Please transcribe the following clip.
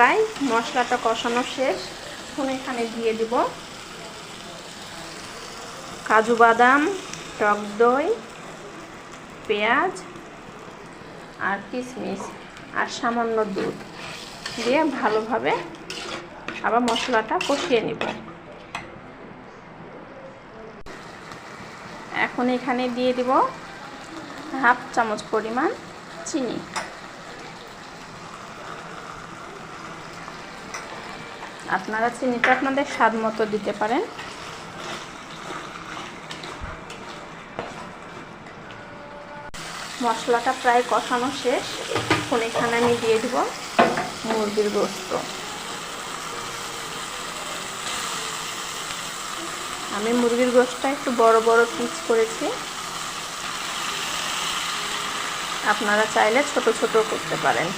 প্রায় মশলাটা কষানো শেষ। এখন এখানে দিয়ে দিব কাজু বাদাম, টক দই, পেঁয়াজ আর কিশমিশ আর সামান্য দুধ দিয়ে ভালোভাবে আবার মশলাটা কষিয়ে নিব। এখন এখানে দিয়ে দিব হাফ চামচ পরিমাণ চিনি। আপনারা চিনিটা আপনাদের স্বাদ মতো দিতে পারেন। মশলাটা প্রায় কষানো শেষ। এখন এখানে আমি দিয়ে দিব মুরগির গোশত। আমি মুরগির গোশতটা একটু বড় বড় পিস করেছি, আপনারা চাইলে ছোট ছোট করতে পারেন।